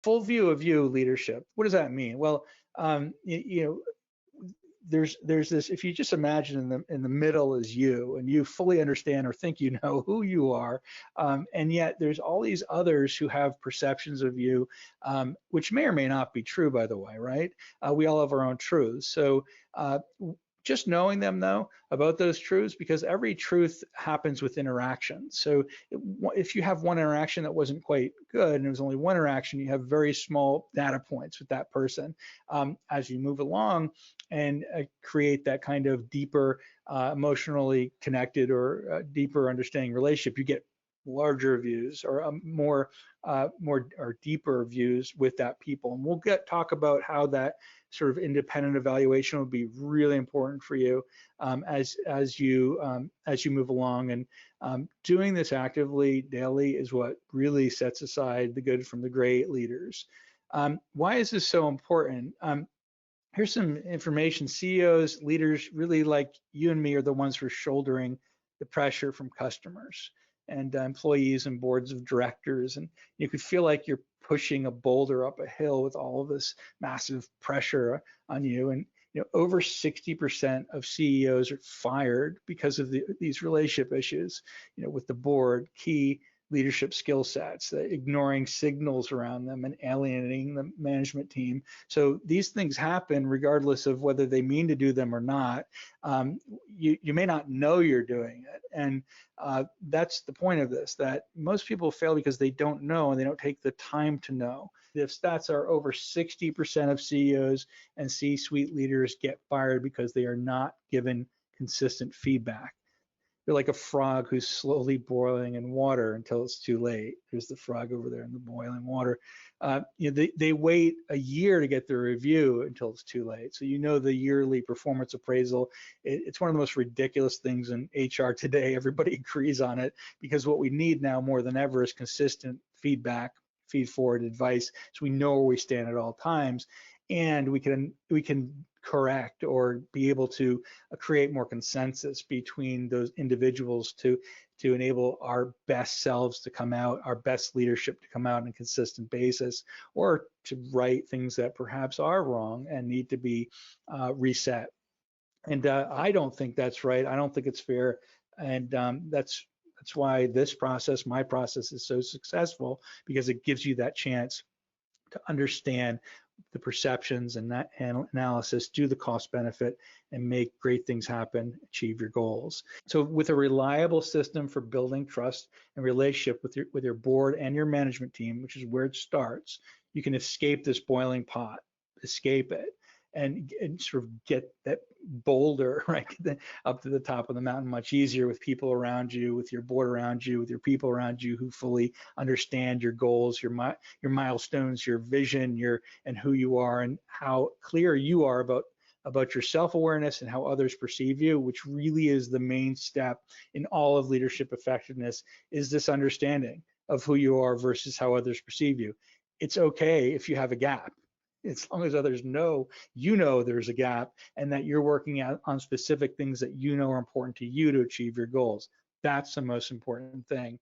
Full view of you leadership. What does that mean? Well, there's this, if you just imagine in the middle is you, and you fully understand or think you know who you are, and yet there's all these others who have perceptions of you, which may or may not be true, by the way, right? We all have our own truths. So just knowing them though about those truths, because every truth happens with interaction. So if you have one interaction that wasn't quite good and it was only one interaction, you have very small data points with that person. As you move along and create that kind of deeper emotionally connected or deeper understanding relationship, you get larger views or more or deeper views with that people. And we'll talk about how that sort of independent evaluation will be really important for you as you move along. And doing this actively daily is what really sets aside the good from the great leaders. Why is this so important? Here's some information. CEOs, leaders, really like you and me, are the ones who are shouldering the pressure from customers and employees and boards of directors. And you could feel like you're pushing a boulder up a hill with all of this massive pressure on you. And over 60% of CEOs are fired because of these relationship issues, with the board, key leadership skill sets, ignoring signals around them and alienating the management team. So these things happen regardless of whether they mean to do them or not. You may not know you're doing it. And that's the point of this, that most people fail because they don't know and they don't take the time to know. The stats are over 60% of CEOs and C-suite leaders get fired because they are not given consistent feedback. They're like a frog who's slowly boiling in water until it's too late. There's the frog over there in the boiling water. They wait a year to get the review until it's too late. So the yearly performance appraisal, it's one of the most ridiculous things in HR today. Everybody agrees on it because what we need now more than ever is consistent feedback, feed forward advice, so we know where we stand at all times, and we can correct or be able to create more consensus between those individuals to enable our best selves to come out, our best leadership to come out on a consistent basis, or to right things that perhaps are wrong and need to be reset. And I don't think that's right. I don't think it's fair. And that's why this process, my process, is so successful, because it gives you that chance to understand the perceptions and that analysis, do the cost benefit, and make great things happen, achieve your goals. So with a reliable system for building trust and relationship with your board and your management team, which is where it starts, you can escape this boiling pot, escape it, and sort of get that boulder right up to the top of the mountain much easier, with people around you, with your board around you, with your people around you who fully understand your goals, your milestones, your vision, and who you are, and how clear you are about your self-awareness and how others perceive you, which really is the main step in all of leadership effectiveness, is this understanding of who you are versus how others perceive you. It's okay if you have a gap, as long as others know there's a gap, and that you're working on specific things that are important to you to achieve your goals. That's the most important thing.